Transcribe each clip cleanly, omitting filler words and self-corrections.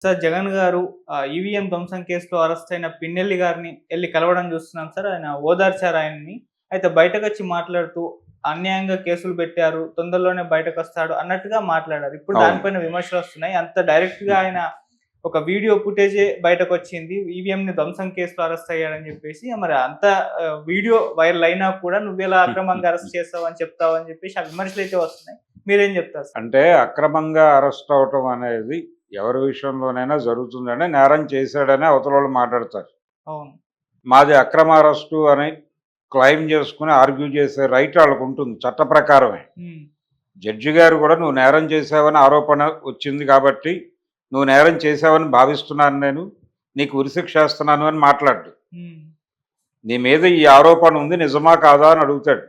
Sir Jagan గారు EVM ధ్వంసం కేసులో అరెస్ట్ అయిన పిన్నెల్లి గారిని ఎళ్లి కలవడం చూస్తున్నాం సార్. ఆయన ఓదార్చారు ఆయన్ని. అయితే బయటకొచ్చి మాట్లాడుతూ అన్యాయంగా కేసులు పెట్టారు. తొందరలోనే బయటకొస్తాడు అన్నట్టుగా మాట్లాడారు. ఇప్పుడు అవును. దానిపైన విమర్శలొస్తున్నాయి. అంత డైరెక్ట్‌గా ఆయన ఒక వీడియో ఫుటేజే బయటకొచ్చింది. ఈవీఎంని ధ్వంసం కేసులో అరెస్ట్ అయ్యాడని చెప్పేసి. మరి అంత వీడియో వైరల్ అయినా కూడా నువ్వెలా అక్రమంగా అరెస్ట్ చేసావని చెప్తావని చెప్పేసి ఆ విమర్శలైతే వస్తున్నాయి. మీరేం చెప్తారు సార్? అంటే అక్రమంగా అరెస్ట్ అవ్వటం అనేది ఎవరి విషయంలోనైనా జరుగుతుందని, నేరం చేశాడని అవతలోళ్ళు మాట్లాడతారు. అవును. మాది అక్రమ అరెస్టు అని క్లెయిమ్ చేసుకొని ఆర్గ్యూ చేసే రైట్ వాళ్ళకుంటుంది చట్ట ప్రకారమే. హ్మ్. జడ్జి గారు కూడా నువ్వు నేరం చేశావని ఆరోపణ వచ్చింది కాబట్టి, నువ్వు నేరం చేశావని భావిస్తున్నాను నేను, నీకు ఉరిశిక్ష ఏస్తున్నాను అని మాట్లాడు. హ్మ్. నీ మీద ఈ ఆరోపణ ఉంది నిజమా కాదా అని అడుగుతాడు.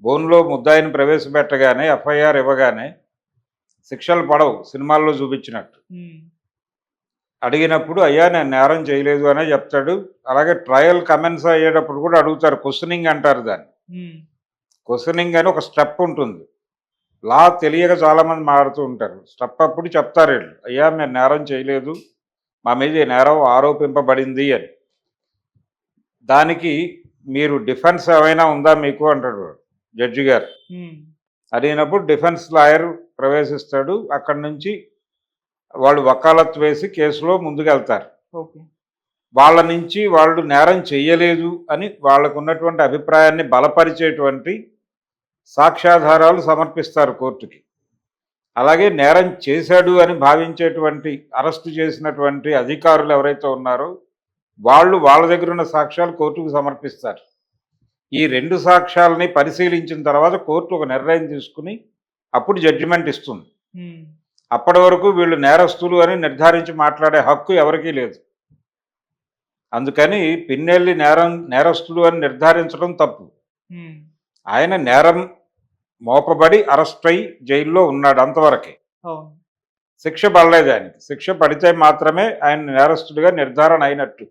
బోన్‌లో ముద్దాయిని ప్రవేశపెట్టగానే, ఎఫ్ఐఆర్ ఇవ్వగానే శిక్షలు పడవు సినిమాల్లో చూపించినట్టు. హ్మ్. అడిగినప్పుడు అయ్యా నేను నేరం చేయలేదు అనే చెప్తాడు. అలాగే ట్రయల్ కమెన్స్ అయ్యేటప్పుడు కూడా అడుగుతారు. క్వెషనింగ్ అంటారు దాన్ని. హ్మ్. క్వెషనింగ్ అని ఒక స్టెప్ ఉంటుంది. లా తెలియక చాలామంది మాట్లాడుతూ ఉంటారు. స్టెప్ అప్పుడు చెప్తారు వీళ్ళు. అయ్యా మేము నేరం చేయలేదు. మా మీద ఈ నేరం ఆరోపింపబడింది అని. దానికి మీరు డిఫెన్స్ ఏమైనా ఉందా మీకు అంటాడు వాడు, జడ్జి గారు. హ్మ్. అడిగినప్పుడు డిఫెన్స్ లాయర్ ప్రవేశిస్తాడు. అక్కడి నుంచి వాళ్ళు వకాలత్ వేసి కేసులో ముందుకెళ్తారు. ఓకే. వాళ్ళ నుంచి వాళ్ళు నేరం చెయ్యలేదు అని వాళ్ళకున్నటువంటి అభిప్రాయాన్ని బలపరిచేటువంటి సాక్ష్యాధారాలు సమర్పిస్తారు కోర్టుకి. అలాగే నేరం చేశాడు అని భావించేటువంటి అరెస్టు చేసినటువంటి అధికారులు ఎవరైతే ఉన్నారో వాళ్ళు వాళ్ళ దగ్గర ఉన్న సాక్ష్యాలు కోర్టుకు సమర్పిస్తారు. ఈ 2 సాక్ష్యాలని పరిశీలించిన తర్వాత కోర్టు ఒక నిర్ణయం తీసుకుని అప్పుడు జడ్జిమెంట్ ఇస్తుంది. హ్మ్. అప్పటి వరకు వీళ్ళు నేరస్తులు అని నిర్ధారించి మాట్లాడే హక్కు ఎవరికీ లేదు. అందుకని పిన్నెల్లి నేరస్తుడు అని నిర్ధారించడం తప్పు. హ్మ్. ఆయన నేరం మోపబడి అరెస్ట్ అయి జైల్లో ఉన్నాడు అంతవరకే. అవును. శిక్ష పడలేదు ఆయనకి. శిక్ష పడితే మాత్రమే ఆయన నేరస్తుడిగా నిర్ధారణ అయినట్టు.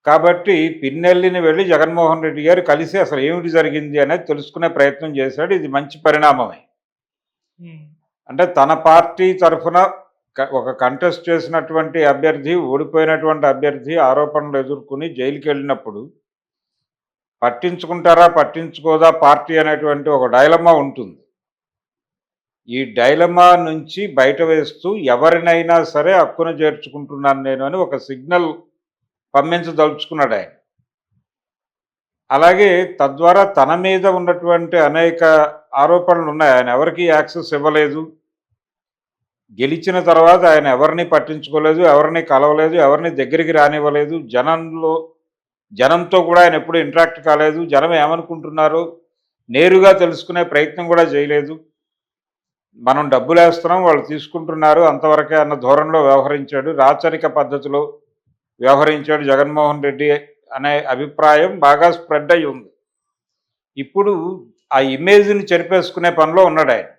కాబట్టి పిన్నెల్లిని వెళ్ళి జగన్మోహన్ రెడ్డి గారు కలిసి అసలు ఏమిటి జరిగింది అనేది తెలుసుకునే ప్రయత్నం చేశాడు. ఇది మంచి పరిణామమే. హ్మ్. అంటే తన పార్టీ తరఫున ఒక కంటెస్ట్ చేసినటువంటి అభ్యర్థి, ఓడిపోయినటువంటి అభ్యర్థి ఆరోపణలు ఎదుర్కొని జైలుకి వెళ్ళినప్పుడు పట్టించుకుంటారా పట్టించుకోదా పార్టీ అనేటువంటి ఒక డైలమా ఉంటుంది. ఈ డైలమా నుంచి బయట వేస్తూ ఎవరినైనా సరే హక్కున చేర్చుకుంటున్నాను నేను అని ఒక సిగ్నల్ పంపించదలుచుకున్నాడు ఆయన. అలాగే తద్వారా తన మీద ఉన్నటువంటి అనేక ఆరోపణలు ఉన్నాయి. ఆయన ఎవరికీ యాక్సెస్ ఇవ్వలేదు. గెలిచిన తర్వాత ఆయన ఎవరిని పట్టించుకోలేదు, ఎవరిని కలవలేదు, ఎవరిని దగ్గరికి రానివ్వలేదు. జనంతో కూడా ఆయన ఎప్పుడు ఇంటరాక్ట్ కాలేదు. జనం ఏమనుకుంటున్నారో నేరుగా తెలుసుకునే ప్రయత్నం కూడా చేయలేదు. మనం డబ్బులేస్తున్నాం, వాళ్ళు తీసుకుంటున్నారు అంతవరకే అన్న ధోరణిలో వ్యవహరించాడు. రాచరిక పద్ధతిలో వ్యవహరించాడు జగన్మోహన్ రెడ్డి అనే అభిప్రాయం బాగా స్ప్రెడ్ అయి ఉంది. ఇప్పుడు ఆ ఇమేజ్‌ని చెరిపేసుకునే పనిలో ఉన్నాడు ఆయన,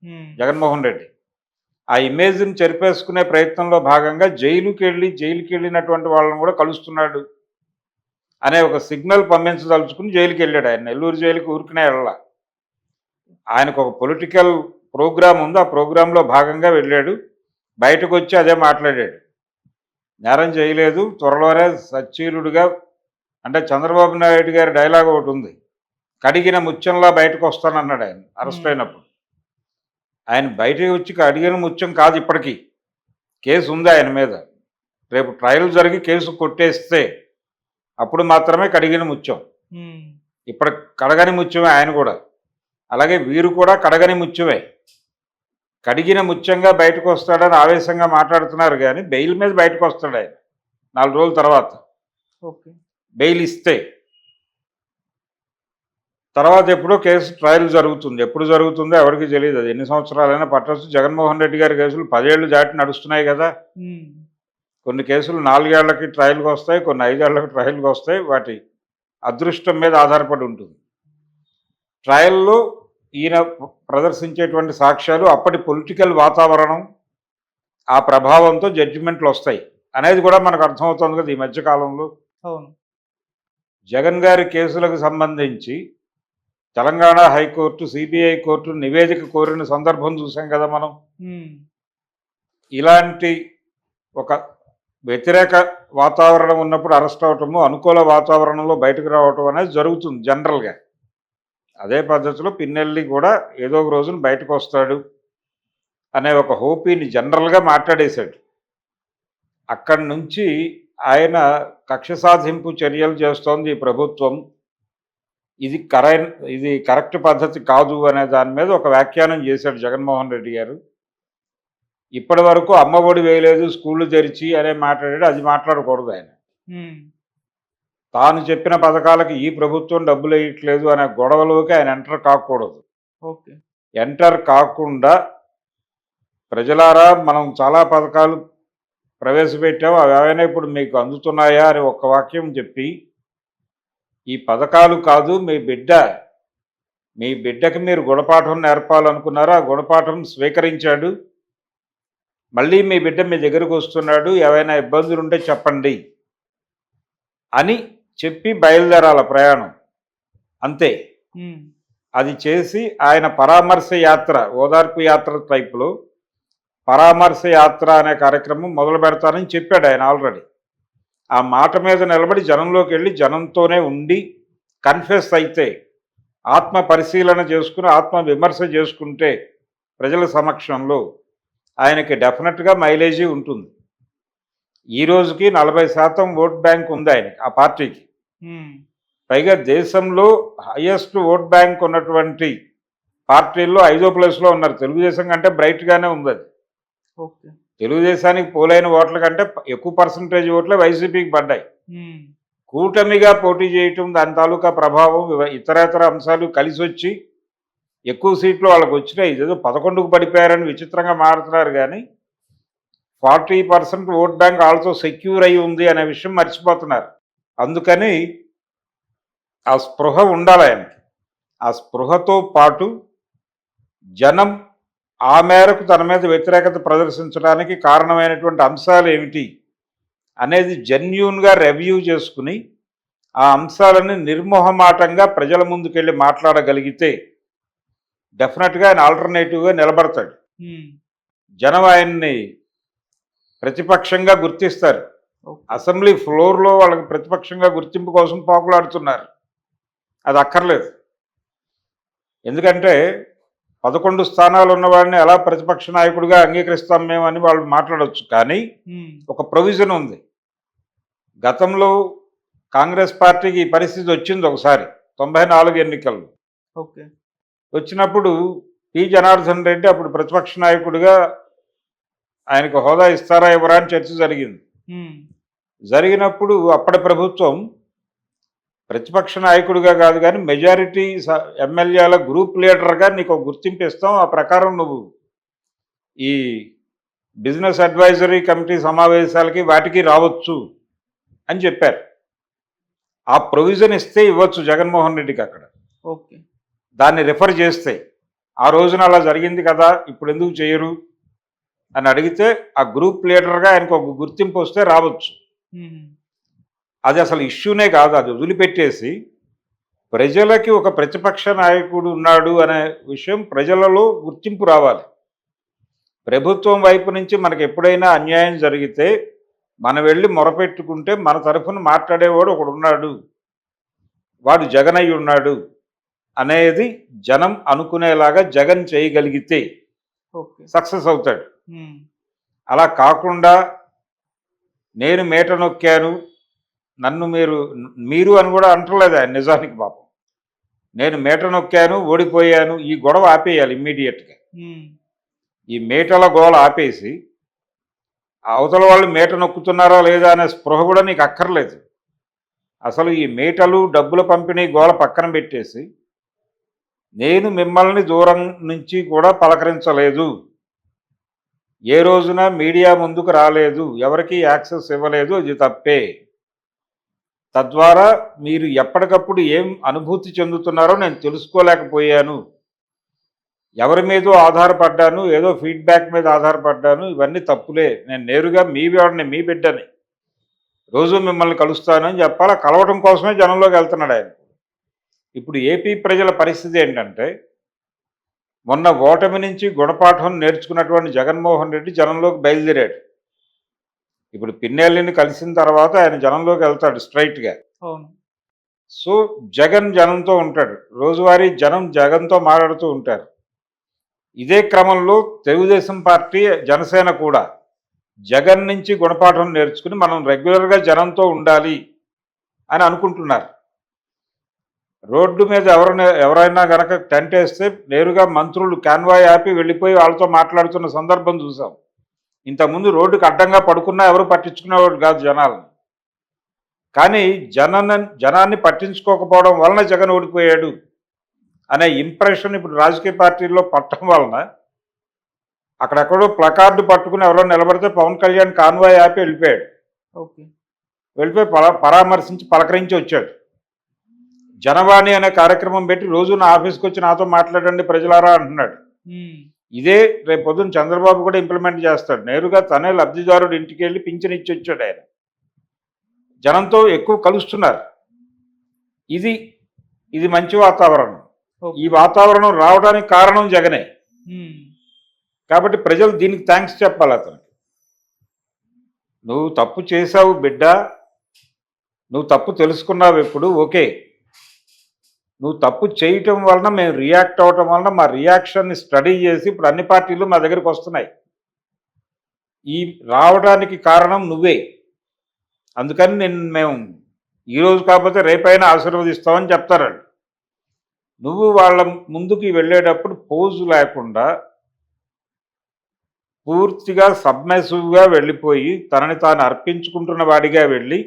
హ్మ్. జగన్మోహన్ రెడ్డి. ఆ ఇమేజ్‌ని చెరిపేసుకునే ప్రయత్నంలో భాగంగా జైలుకెళ్ళినటువంటి వాళ్ళని కూడా కలుస్తున్నాడు అనే ఒక సిగ్నల్ పంపించదలుచుకుని జైలుకెళ్ళాడు ఆయన. నెల్లూరు జైలుకి ఊరికనే వెళ్ళలా. ఆయనకు ఒక పొలిటికల్ ప్రోగ్రామ్ ఉంది. ఆ ప్రోగ్రామ్‌లో భాగంగా వెళ్ళాడు. బయటకొచ్చి అదే మాట్లాడాడు. నేరం చేయలేదు. త్వరలోనే సచ్చీలుడుగా అంటే చంద్రబాబు నాయుడు గారి డైలాగ్ ఒకటుంది. కడిగిన ముత్యంలా బయటకొస్తానన్నాడు ఆయన అరెస్ట్ హ్మ్. అయినప్పుడు. ఆయన బయటకి వచ్చి కడిగిన ముత్యం కాదు ఇప్పటికి. కేసు ఉంది ఆయన మీద. రేపు ట్రయల్ జరిగి కేసు కొట్టేస్తే అప్పుడు మాత్రమే కడిగిన ముత్యం. హ్మ్. ఇప్పుడు కడగని ముత్యమే ఆయన కూడా. అలాగే వీరు కూడా కడగని ముత్యమే. కడిగిన ముత్యంగా బయటకొస్తాడని ఆవేశంగా మాట్లాడుతున్నారు గానీ బెయిల్ మీద బయటకొస్తాడు ఆయన 4 రోజుల తర్వాత. ఓకే. బెయిల్ ఇస్తే. తర్వాత ఎప్పుడో కేసు ట్రయల్ జరుగుతుంది. ఎప్పుడు జరుగుతుందో ఎవరికీ తెలీదు. అది ఎన్ని సంవత్సరాలైనా పట్టొచ్చు. జగన్మోహన్ రెడ్డి గారి కేసులు 10 ఏళ్ళు దాటి నడుస్తున్నాయి గదా! హ్మ్. కొన్ని కేసులు 4 ఏళ్లకి ట్రయల్‌కొస్తాయి. కొన్ని 5 ఏళ్లకి ట్రయల్‌కొస్తాయి. వాటి అదృష్టం మీద ఆధారపడి ఉంటుంది. ట్రయల్‌లో ఈయన ప్రదర్శించేటువంటి సాక్ష్యాలు, అప్పటి పొలిటికల్ వాతావరణం, ఆ ప్రభావంతో జడ్జిమెంట్‌లొస్తాయి అనేది కూడా మనకు అర్థమవుతోంది కదా! ఈ మధ్య కాలంలో. అవును. జగన్ గారి కేసులకు సంబంధించి తెలంగాణ హైకోర్టు, సిబిఐ కోర్టు నివేదిక కోరిన సందర్భం చూసాం కదా మనం. హ్మ్. ఇలాంటి ఒక వ్యతిరేక వాతావరణం ఉన్నప్పుడు అరెస్ట్ అవటము, అనుకూల వాతావరణంలో బయటకు రావటం అనేది జరుగుతుంది జనరల్గా. అదే పద్ధతిలో పిన్నెల్లి కూడా ఏదో ఒక రోజున బయటకు వస్తాడు అనే ఒక హోపీని జనరల్గా మాట్లాడేశాడు. అక్కడి నుంచి ఆయన కక్ష సాధింపు చర్యలు చేస్తోంది ఈ ప్రభుత్వం, ఇది కరెక్ట్ పద్ధతి కాదు అనే దాని మీద ఒక వ్యాఖ్యానం చేశాడు జగన్మోహన్ రెడ్డి గారు. ఇప్పటి వరకు అమ్మఒడి వేయలేదు, స్కూళ్ళు తెరిచి అనే మాట్లాడాడు. అది మాట్లాడకూడదు ఆయన. తాను చెప్పిన పథకాలకి ఈ ప్రభుత్వం డబ్బులు వేయట్లేదు అనే గొడవలోకి ఆయన ఎంటర్ కాకూడదు. ఓకే. ఎంటర్ కాకుండా ప్రజలారా మనం చాలా పథకాలు ప్రవేశపెట్టాము, అవి ఏమైనా ఇప్పుడు మీకు అందుతున్నాయా అని ఒక్క వాక్యం చెప్పి, ఈ పథకాలు కాదు మీ బిడ్డకి మీరు గుణపాఠం నేర్పాలనుకున్నారా, ఆ గుణపాఠం స్వీకరించాడు. మళ్ళీ మీ బిడ్డ మీ దగ్గరకు వస్తున్నాడు, ఏవైనా ఇబ్బందులు ఉంటే చెప్పండి అని చెప్పి బయలుదేరాల ప్రయాణం. అంతే. అది చేసి ఆయన పరామర్శ యాత్ర, ఓదార్పు యాత్ర టైపులో పరామర్శ యాత్ర అనే కార్యక్రమం మొదలు పెడతానని చెప్పాడు ఆయన ఆల్రెడీ. ఆ మాట మీద నిలబడి జనంలోకి వెళ్ళి జనంతోనే ఉండి కన్ఫెస్ అయితే, ఆత్మ పరిశీలన చేసుకుని ఆత్మ విమర్శ చేసుకుంటే ప్రజల సమక్షంలో ఆయనకి డెఫినెట్గా మైలేజీ ఉంటుంది. ఈ రోజుకి 40% ఓట్ బ్యాంక్ ఉంది ఆయనకి, ఆ పార్టీకి. పైగా దేశంలో హైయెస్ట్ ఓట్ బ్యాంక్ ఉన్నటువంటి పార్టీల్లో 5వ ప్లేస్లో ఉన్నారు. తెలుగుదేశం కంటే బ్రైట్గానే ఉంది అది. తెలుగుదేశానికి పోలైన ఓట్ల కంటే ఎక్కువ పర్సంటేజ్ ఓట్లే వైసీపీకి పడ్డాయి. కూటమిగా పోటీ చేయటం, దాని తాలూకా ప్రభావం, ఇతరేతర అంశాలు కలిసి వచ్చి ఎక్కువ సీట్లు వాళ్ళకి వచ్చినాయి. ఇదేదో 11కు పడిపోయారని విచిత్రంగా మారుతున్నారు, కానీ 40% ఓట్ బ్యాంక్ ఆల్సో సెక్యూర్ అయి ఉంది అనే విషయం మర్చిపోతున్నారు. అందుకని ఆ స్పృహ ఉండాలి ఆయనకి. ఆ స్పృహతో పాటు జనం ఆ మేరకు తన మీద వ్యతిరేకత ప్రదర్శించడానికి కారణమైనటువంటి అంశాలు ఏమిటి అనేది జెన్యూన్గా రివ్యూ చేసుకుని ఆ అంశాలని నిర్మోహమాటంగా ప్రజల ముందుకెళ్ళి మాట్లాడగలిగితే డెఫినెట్గా ఆయన ఆల్టర్నేటివ్గా నిలబడతాడు. జనం ఆయన్ని ప్రతిపక్షంగా గుర్తిస్తారు. అసెంబ్లీ ఫ్లోర్లో వాళ్ళకి ప్రతిపక్షంగా గుర్తింపు కోసం పోకులాడుతున్నారు. అది అక్కర్లేదు. ఎందుకంటే 11 స్థానాలు ఉన్నవాడిని ఎలా ప్రతిపక్ష నాయకుడిగా అంగీకరిస్తాం మేము అని వాళ్ళు మాట్లాడవచ్చు. కానీ ఒక ప్రొవిజన్ ఉంది. గతంలో కాంగ్రెస్ పార్టీకి ఈ పరిస్థితి వచ్చింది ఒకసారి 94 ఎన్నికల్లో. వచ్చినప్పుడు పి జనార్దన్ రెడ్డి అప్పుడు ప్రతిపక్ష నాయకుడిగా ఆయనకు హోదా ఇస్తారా ఇవ్వరా అని చర్చ జరిగింది. జరిగినప్పుడు అప్పటి ప్రభుత్వం ప్రతిపక్ష నాయకుడిగా కాదు కానీ మెజారిటీ ఎమ్మెల్యేల గ్రూప్ లీడర్గా నీకు ఒక గుర్తింపు ఇస్తాం, ఆ ప్రకారం నువ్వు ఈ బిజినెస్ అడ్వైజరీ కమిటీ సమావేశాలకి వాటికి రావచ్చు అని చెప్పారు. ఆ ప్రొవిజన్ ఇస్తే ఇవ్వచ్చు జగన్మోహన్ రెడ్డికి అక్కడ. దాన్ని రిఫర్ చేస్తే ఆ రోజున అలా జరిగింది కదా, ఇప్పుడు ఎందుకు చేయరు అని అడిగితే ఆ గ్రూప్ లీడర్గా ఆయనకు ఒక గుర్తింపు వస్తే రావచ్చు. అది అసలు ఇష్యూనే కాదు. అది వదిలిపెట్టేసి ప్రజలకి ఒక ప్రతిపక్ష నాయకుడు ఉన్నాడు అనే విషయం ప్రజలలో గుర్తింపు రావాలి. ప్రభుత్వం వైపు నుంచి మనకు ఎప్పుడైనా అన్యాయం జరిగితే మనం వెళ్ళి మొరపెట్టుకుంటే మన తరఫున మాట్లాడేవాడు ఒకడు ఉన్నాడు, వాడు జగన్ అయి ఉన్నాడు అనేది జనం అనుకునేలాగా జగన్ చేయగలిగితే సక్సెస్ అవుతాడు. అలా కాకుండా నేను మేట నొక్కాను, నన్ను మీరు అని కూడా అంటలేదు ఆయన. నిజానికి పాపం నేను మేట నొక్కాను, ఓడిపోయాను, ఈ గొడవ ఆపేయాలి ఇమ్మీడియట్గా. ఈ మేటల గోల ఆపేసి అవతల వాళ్ళు మేట నొక్కుతున్నారా లేదా అనే స్పృహ కూడా నీకు అక్కర్లేదు. అసలు ఈ మేటలు డబ్బుల పంపిణీ గోల పక్కన పెట్టేసి నేను మిమ్మల్ని దూరం నుంచి కూడా పలకరించలేదు, ఏ రోజున మీడియా ముందుకు రాలేదు, ఎవరికి యాక్సెస్ ఇవ్వలేదు, అది తప్పే. తద్వారా మీరు ఎప్పటికప్పుడు ఏం అనుభూతి చెందుతున్నారో నేను తెలుసుకోలేకపోయాను, ఎవరి మీదో ఆధారపడ్డాను, ఏదో ఫీడ్బ్యాక్ మీద ఆధారపడ్డాను, ఇవన్నీ తప్పులే. నేను నేరుగా మీ వాడిని, మీ బిడ్డని, రోజు మిమ్మల్ని కలుస్తానని చెప్పాలా. కలవటం కోసమే జనంలోకి వెళ్తున్నాడు ఆయన. ఇప్పుడు ఏపీ ప్రజల పరిస్థితి ఏంటంటే మొన్న ఓటమి నుంచి గుణపాఠం నేర్చుకున్నటువంటి జగన్మోహన్ రెడ్డి జనంలోకి బయలుదేరాడు. ఇప్పుడు పిన్నెల్లిని కలిసిన తర్వాత ఆయన జనంలోకి వెళ్తాడు స్ట్రైట్గా. అవును. సో జగన్ జనంతో ఉంటాడు, రోజువారీ జనం జగన్తో మాట్లాడుతూ ఉంటారు. ఇదే క్రమంలో తెలుగుదేశం పార్టీ, జనసేన కూడా జగన్ నుంచి గుణపాఠం నేర్చుకుని మనం రెగ్యులర్గా జనంతో ఉండాలి అని అనుకుంటున్నారు. రోడ్డు మీద ఎవరైనా గనక టెంట్ వేస్తే నేరుగా మంత్రులు కాన్వాయ్ ఆపి వెళ్ళిపోయి వాళ్ళతో మాట్లాడుతున్న సందర్భం చూసాం. ఇంతకుముందు రోడ్డుకి అడ్డంగా పడుకున్నా ఎవరు పట్టించుకునేవాడు కాదు జనాలను. కానీ జనాన్ని పట్టించుకోకపోవడం వలన జగన్ ఓడిపోయాడు అనే ఇంప్రెషన్ ఇప్పుడు రాజకీయ పార్టీల్లో పట్టడం వలన అక్కడెక్కడో ప్లకార్డు పట్టుకుని ఎవరో నిలబడితే పవన్ కళ్యాణ్ కాన్వాయ్ ఆపి వెళ్ళిపోయాడు. ఓకే. వెళ్ళిపోయి పరామర్శించి పలకరించి వచ్చాడు. జనవాణి అనే కార్యక్రమం పెట్టి రోజు నా ఆఫీస్కి వచ్చి నాతో మాట్లాడండి ప్రజలారా అంటున్నాడు. ఇదే రేపు పొద్దున్న చంద్రబాబు కూడా ఇంప్లిమెంట్ చేస్తాడు. నేరుగా తనే లబ్ధిదారుడు ఇంటికి వెళ్ళి పింఛన్ ఇచ్చి వచ్చాడు. ఆయన జనంతో ఎక్కువ కలుస్తున్నారు. ఇది మంచి వాతావరణం. ఈ వాతావరణం రావడానికి కారణం జగనే. కాబట్టి ప్రజలు దీనికి థ్యాంక్స్ చెప్పాలి అతనికి. నువ్వు తప్పు చేశావు బిడ్డ, నువ్వు తప్పు తెలుసుకున్నావు ఇప్పుడు, ఓకే. నువ్వు తప్పు చేయటం వలన మేము రియాక్ట్ అవ్వటం వలన మా రియాక్షన్ని స్టడీ చేసి ఇప్పుడు అన్ని పార్టీలు మా దగ్గరికి వస్తున్నాయి. ఈ రావడానికి కారణం నువ్వే. అందుకని మేము ఈరోజు కాకపోతే రేపైనా ఆశీర్వదిస్తామని చెప్తారు. నువ్వు వాళ్ళ ముందుకి వెళ్ళేటప్పుడు పోజు లేకుండా పూర్తిగా సబ్మెసివ్గా వెళ్ళిపోయి తనని తాను అర్పించుకుంటున్న వాడిగా వెళ్ళి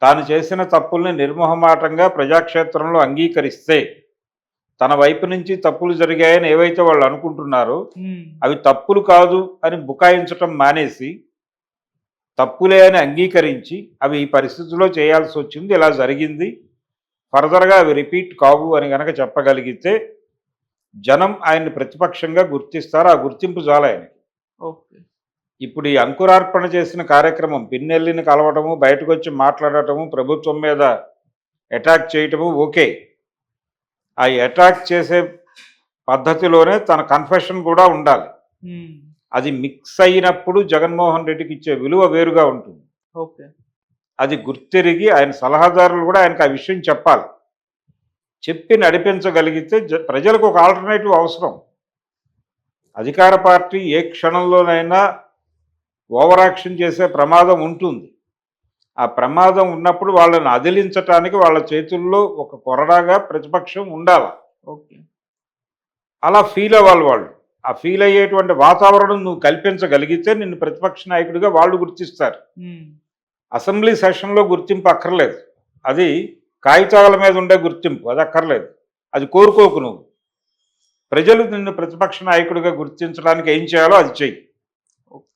తాను చేసిన తప్పుల్ని నిర్మోహమాటంగా ప్రజాక్షేత్రంలో అంగీకరిస్తే తన వైపు నుంచి తప్పులు జరిగాయని ఏవైతే వాళ్ళు అనుకుంటున్నారో అవి తప్పులు కాదు అని బుకాయించటం మానేసి తప్పులే అని అంగీకరించి అవి ఈ పరిస్థితుల్లో చేయాల్సి వచ్చింది, ఇలా జరిగింది, ఫర్దర్గా అవి రిపీట్ కావు అని కనుక చెప్పగలిగితే జనం ఆయన్ని ప్రతిపక్షంగా గుర్తిస్తారు. ఆ గుర్తింపు చాలా ఆయనకి. ఓకే. ఇప్పుడు ఈ అంకురార్పణ చేసిన కార్యక్రమం, పిన్నెల్లిని కలవటము, బయటకు వచ్చి మాట్లాడటము, ప్రభుత్వం మీద అటాక్ చేయటము, ఓకే. ఆ అటాక్ చేసే పద్ధతిలోనే తన కన్ఫెషన్ కూడా ఉండాలి. అది మిక్స్ అయినప్పుడు జగన్మోహన్ రెడ్డికి ఇచ్చే విలువ వేరుగా ఉంటుంది. ఓకే. అది గుర్తెరిగి ఆయన సలహాదారులు కూడా ఆయనకు ఆ విషయం చెప్పాలి. చెప్పి నడిపించగలిగితే ప్రజలకు ఒక ఆల్టర్నేటివ్ అవసరం. అధికార పార్టీ ఏ క్షణంలోనైనా ఓవర్ యాక్షన్ చేసే ప్రమాదం ఉంటుంది. ఆ ప్రమాదం ఉన్నప్పుడు వాళ్ళని అదిలించటానికి వాళ్ళ చేతుల్లో ఒక కొరడాగా ప్రతిపక్షం ఉండాలి. ఓకే. అలా ఫీల్ అవ్వాలి వాళ్ళు. ఆ ఫీల్ అయ్యేటువంటి వాతావరణం నువ్వు కల్పించగలిగితే నిన్ను ప్రతిపక్ష నాయకుడిగా వాళ్ళు గుర్తిస్తారు. అసెంబ్లీ సెషన్లో గుర్తింపు అక్కర్లేదు, అది కాగితాల మీద ఉండే గుర్తింపు, అది అక్కర్లేదు, అది కోరుకోకు. నువ్వు ప్రజలు నిన్ను ప్రతిపక్ష నాయకుడిగా గుర్తించడానికి ఏం చేయాలో అది చెయ్యి.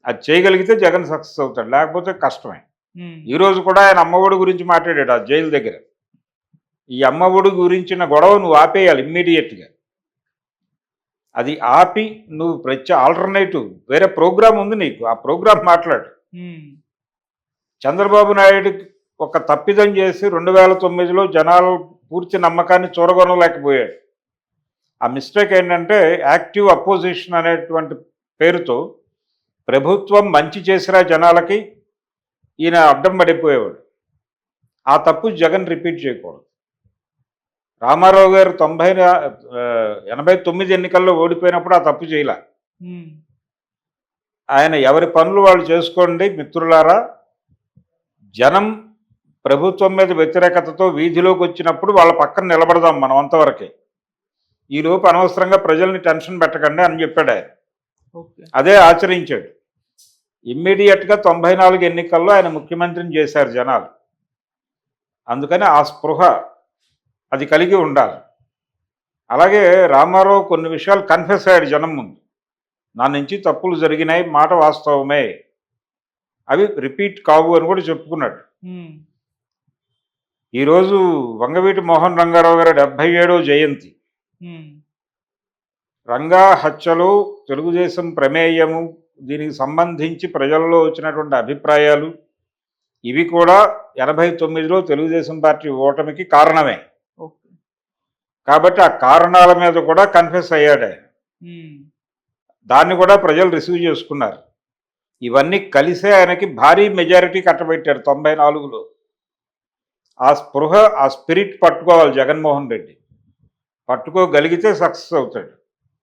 అది చేయగలిగితే జగన్ సక్సెస్ అవుతాడు, లేకపోతే కష్టమే. ఈరోజు కూడా ఆయన అమ్మఒడి గురించి మాట్లాడాడు ఆ జైలు దగ్గర. ఈ అమ్మఒడి గురించిన గొడవ నువ్వు ఆపేయాలి ఇమ్మీడియట్గా. అది ఆపి నువ్వు ఆల్టర్నేటివ్ వేరే ప్రోగ్రాం ఉంది నీకు, ఆ ప్రోగ్రాం మాట్లాడు. చంద్రబాబు నాయుడుకి ఒక తప్పిదం చేసి 2009లో జనాలు పూర్తి నమ్మకాన్ని చూరగొనలేకపోయాడు. ఆ మిస్టేక్ ఏంటంటే యాక్టివ్ అపోజిషన్ అనేటువంటి పేరుతో ప్రభుత్వం మంచి చేసిరా జనాలకి ఈయన అడ్డం పడిపోయేవాడు. ఆ తప్పు జగన్ రిపీట్ చేయకూడదు. రామారావు గారు 89 ఎన్నికల్లో ఓడిపోయినప్పుడు ఆ తప్పు చేయలే. ఆయన ఎవరి పనులు వాళ్ళు చేసుకోండి మిత్రులారా, జనం ప్రభుత్వం మీద వ్యతిరేకతతో వీధిలోకి వచ్చినప్పుడు వాళ్ళ పక్కన నిలబడదాం మనం అంతవరకే. ఈలోపు అనవసరంగా ప్రజల్ని టెన్షన్ పెట్టకండి అని చెప్పాడు ఆయన. అదే ఆచరించాడు. ఇమ్మీడియట్గా 94 ఎన్నికల్లో ఆయన ముఖ్యమంత్రిని చేశారు జనాలు. అందుకని ఆ స్పృహ అది కలిగి ఉండాలి. అలాగే రామారావు కొన్ని విషయాలు కన్ఫెస్ అయ్యాడు జనం ముందు. నా నుంచి తప్పులు జరిగినాయి, మాట వాస్తవమే, అవి రిపీట్ కావు అని కూడా చెప్పుకున్నాడు. ఈరోజు వంగవీటి మోహన్ రంగారావు గారి 77వ జయంతి. రంగా హత్యలో తెలుగుదేశం ప్రమేయము, దీనికి సంబంధించి ప్రజల్లో వచ్చినటువంటి అభిప్రాయాలు ఇవి కూడా 89లో తెలుగుదేశం పార్టీ ఓటమికి కారణమే. కాబట్టి ఆ కారణాల మీద కూడా కన్ఫెస్ అయ్యాడు ఆయన. ఉమ్, దాన్ని కూడా ప్రజలు రిసీవ్ చేసుకున్నారు. ఇవన్నీ కలిసే ఆయనకి భారీ మెజారిటీ కట్టబెట్టారు 94లో. ఆ స్పృహ, ఆ స్పిరిట్ పట్టుకోవాలి జగన్మోహన్ రెడ్డి. పట్టుకోగలిగితే సక్సెస్ అవుతాడు.